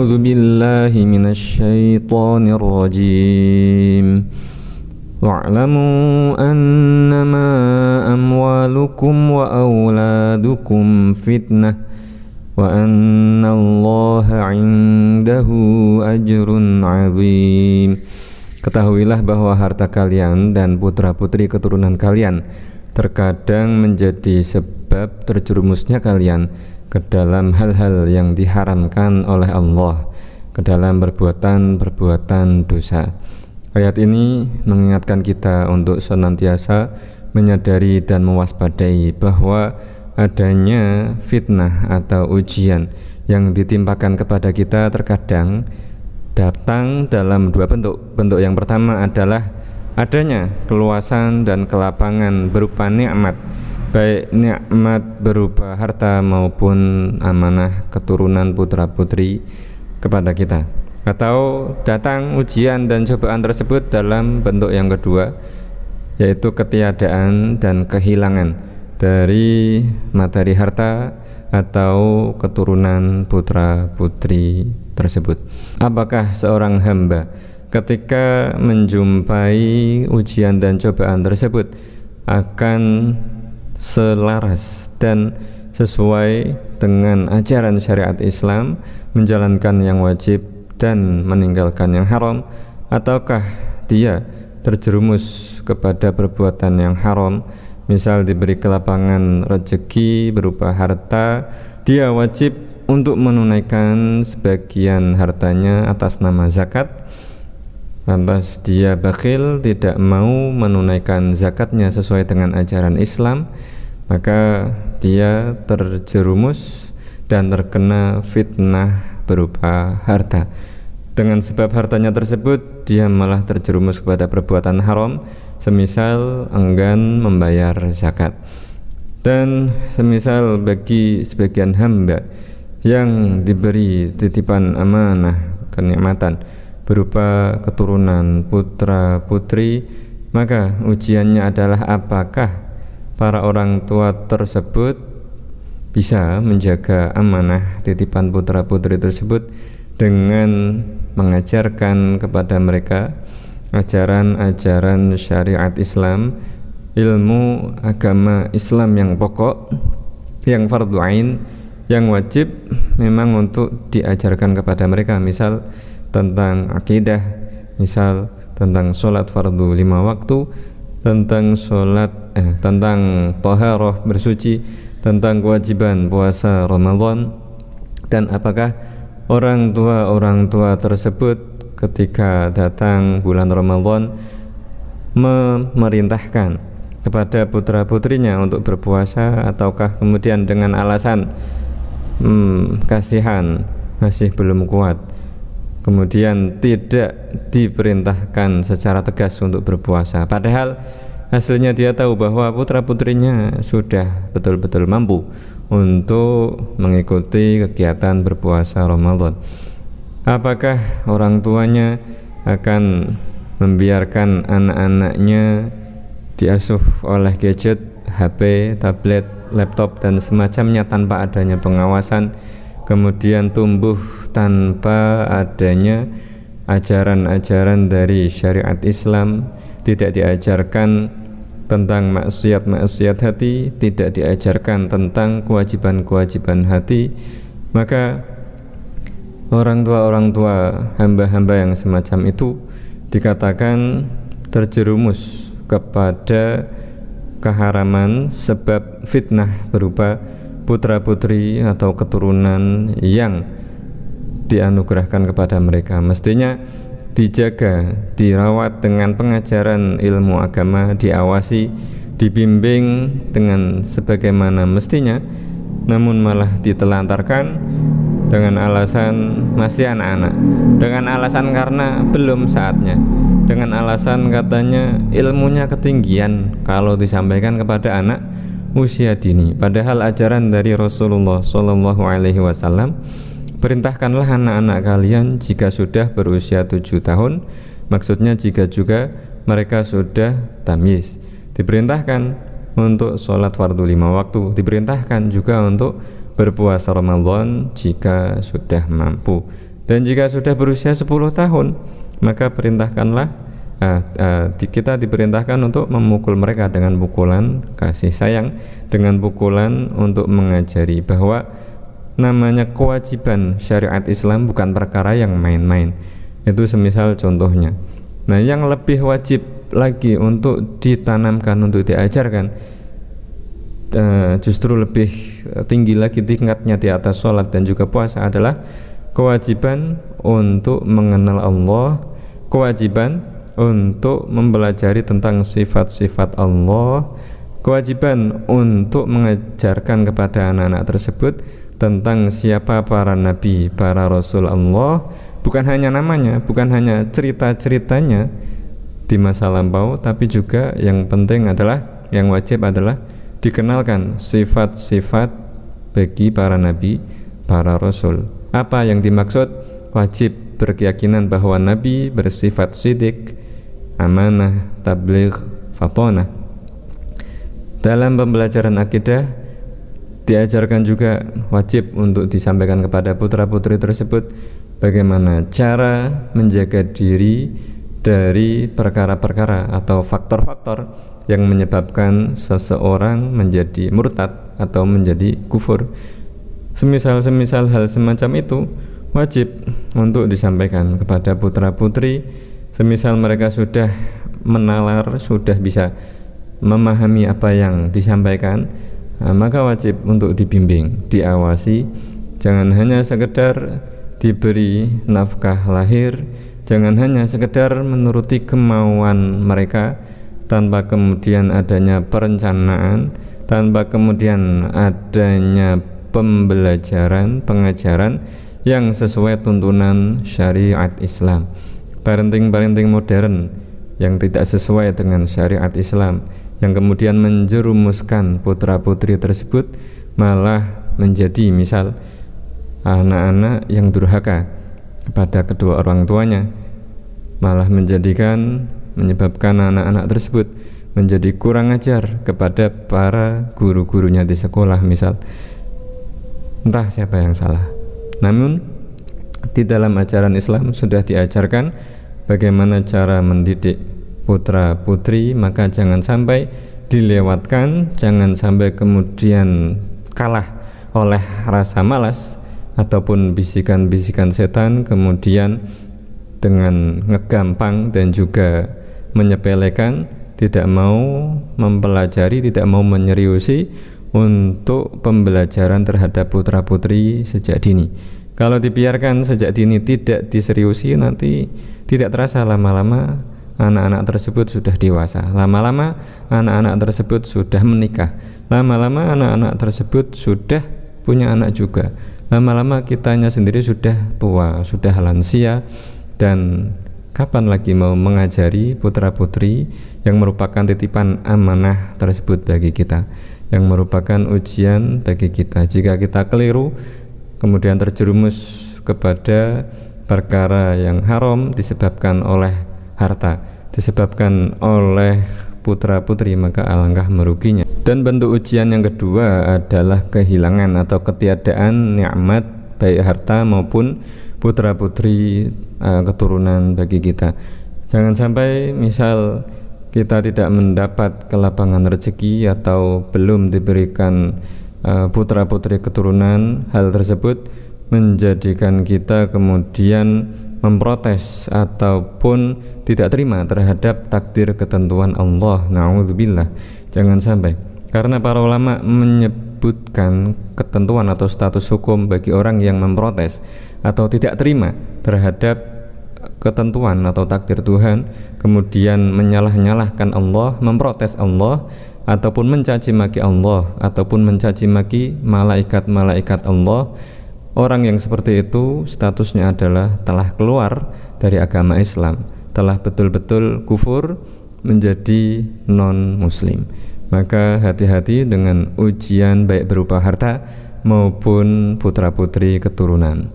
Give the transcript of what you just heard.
أعوذ بالله من الشيطان الرجيم واعلموا أنما أموالكم وأولادكم فتنة وأن الله عنده أجر عظيم. Ketahuilah bahwa harta kalian dan putra-putri keturunan kalian terkadang menjadi sebab terjerumusnya kalian ke dalam hal-hal yang diharamkan oleh Allah, ke dalam perbuatan-perbuatan dosa. Ayat ini mengingatkan kita untuk senantiasa menyadari dan mewaspadai bahwa adanya fitnah atau ujian yang ditimpakan kepada kita terkadang datang dalam dua bentuk. Bentuk yang pertama adalah adanya keluasan dan kelapangan berupa nikmat, baik nikmat berupa harta maupun amanah keturunan putra-putri kepada kita. Atau datang ujian dan cobaan tersebut dalam bentuk yang kedua, yaitu ketiadaan dan kehilangan dari materi harta atau keturunan putra-putri tersebut. Apakah seorang hamba ketika menjumpai ujian dan cobaan tersebut akan selaras dan sesuai dengan ajaran syariat Islam, menjalankan yang wajib dan meninggalkan yang haram, ataukah dia terjerumus kepada perbuatan yang haram? Misal diberi kelapangan rezeki berupa harta, dia wajib untuk menunaikan sebagian hartanya atas nama zakat. Lantas dia bakhil, tidak mau menunaikan zakatnya sesuai dengan ajaran Islam, maka dia terjerumus dan terkena fitnah berupa harta. Dengan sebab hartanya tersebut, dia malah terjerumus kepada perbuatan haram, semisal enggan membayar zakat. Dan semisal bagi sebagian hamba yang diberi titipan amanah kenikmatan berupa keturunan putra putri, maka ujiannya adalah apakah para orang tua tersebut bisa menjaga amanah titipan putra putri tersebut dengan mengajarkan kepada mereka ajaran-ajaran syariat Islam, ilmu agama Islam yang pokok, yang fardhu ain, yang wajib memang untuk diajarkan kepada mereka. Misal tentang akidah, misal tentang sholat fardu 5 waktu, tentang tentang taharah bersuci, tentang kewajiban puasa Ramadan. Dan apakah orang tua tersebut ketika datang bulan Ramadan memerintahkan kepada putra-putrinya untuk berpuasa, ataukah kemudian dengan alasan kasihan masih belum kuat, kemudian tidak diperintahkan secara tegas untuk berpuasa, padahal hasilnya dia tahu bahwa putra-putrinya sudah betul-betul mampu untuk mengikuti kegiatan berpuasa Ramadan. Apakah orang tuanya akan membiarkan anak-anaknya diasuh oleh gadget, HP, tablet, laptop dan semacamnya tanpa adanya pengawasan, kemudian tumbuh tanpa adanya ajaran-ajaran dari syariat Islam, tidak diajarkan tentang maksiat-maksiat hati, tidak diajarkan tentang kewajiban-kewajiban hati? Maka orang tua hamba-hamba yang semacam itu dikatakan terjerumus kepada keharaman sebab fitnah berupa putra-putri atau keturunan yang dianugerahkan kepada mereka. Mestinya dijaga, dirawat dengan pengajaran ilmu agama, diawasi, dibimbing dengan sebagaimana mestinya, namun malah ditelantarkan dengan alasan masih anak-anak, dengan alasan karena belum saatnya, dengan alasan katanya ilmunya ketinggian kalau disampaikan kepada anak usia dini. Padahal ajaran dari Rasulullah SAW, perintahkanlah anak-anak kalian jika sudah berusia 7 tahun, maksudnya jika juga mereka sudah tamyiz, diperintahkan untuk sholat fardu 5 waktu, diperintahkan juga untuk berpuasa Ramadan jika sudah mampu. Dan jika sudah berusia 10 tahun, maka kita diperintahkan untuk memukul mereka dengan pukulan kasih sayang, dengan pukulan untuk mengajari bahwa namanya kewajiban syariat Islam bukan perkara yang main-main. Itu semisal contohnya. Nah, yang lebih wajib lagi untuk ditanamkan, untuk diajarkan, justru lebih tinggi lagi tingkatnya di atas sholat dan juga puasa, adalah kewajiban untuk mengenal Allah, kewajiban untuk mempelajari tentang sifat-sifat Allah, kewajiban untuk mengajarkan kepada anak-anak tersebut tentang siapa para nabi, para rasul Allah, bukan hanya namanya, bukan hanya cerita-ceritanya di masa lampau, tapi juga yang penting adalah, yang wajib adalah dikenalkan sifat-sifat bagi para nabi, para rasul. Apa yang dimaksud? Wajib berkeyakinan bahwa nabi bersifat sidik, amanah, tabligh, fatonah. Dalam pembelajaran akidah diajarkan juga wajib untuk disampaikan kepada putra-putri tersebut bagaimana cara menjaga diri dari perkara-perkara atau faktor-faktor yang menyebabkan seseorang menjadi murtad atau menjadi kufur. Semisal hal semacam itu wajib untuk disampaikan kepada putra-putri. Semisal mereka sudah menalar, sudah bisa memahami apa yang disampaikan, maka wajib untuk dibimbing, diawasi. Jangan hanya sekedar diberi nafkah lahir, jangan hanya sekedar menuruti kemauan mereka tanpa kemudian adanya perencanaan, tanpa kemudian adanya pembelajaran, pengajaran yang sesuai tuntunan syariat Islam. Parenting modern yang tidak sesuai dengan syariat Islam, yang kemudian menjerumuskan putra-putri tersebut malah menjadi misal anak-anak yang durhaka kepada kedua orang tuanya, malah menyebabkan anak-anak tersebut menjadi kurang ajar kepada para guru-gurunya di sekolah misal. Entah siapa yang salah. Namun di dalam ajaran Islam sudah diajarkan bagaimana cara mendidik putra-putri, maka jangan sampai dilewatkan, jangan sampai kemudian kalah oleh rasa malas ataupun bisikan-bisikan setan, kemudian dengan ngegampang dan juga menyepelekan, tidak mau mempelajari, tidak mau menyeriusi untuk pembelajaran terhadap putra-putri sejak dini. Kalau dibiarkan sejak dini tidak diseriusi, nanti tidak terasa lama-lama anak-anak tersebut sudah dewasa, lama-lama anak-anak tersebut sudah menikah, lama-lama anak-anak tersebut sudah punya anak juga, lama-lama kitanya sendiri sudah tua, sudah lansia. Dan kapan lagi mau mengajari putra-putri yang merupakan titipan amanah tersebut bagi kita, yang merupakan ujian bagi kita. Jika kita keliru kemudian terjerumus kepada perkara yang haram disebabkan oleh harta, disebabkan oleh putra-putri, maka alangkah meruginya. Dan bentuk ujian yang kedua adalah kehilangan atau ketiadaan nikmat baik harta maupun putra-putri keturunan bagi kita. Jangan sampai misal kita tidak mendapat kelapangan rezeki atau belum diberikan putra-putri keturunan, hal tersebut menjadikan kita kemudian memprotes ataupun tidak terima terhadap takdir ketentuan Allah. Na'udzubillah. Jangan sampai, karena para ulama menyebutkan ketentuan atau status hukum bagi orang yang memprotes atau tidak terima terhadap ketentuan atau takdir Tuhan, kemudian menyalah-nyalahkan Allah, memprotes Allah, ataupun mencaci maki Allah, ataupun mencaci maki malaikat-malaikat Allah. Orang yang seperti itu statusnya adalah telah keluar dari agama Islam, telah betul-betul kufur, menjadi non-muslim. Maka hati-hati dengan ujian baik berupa harta maupun putra-putri keturunan.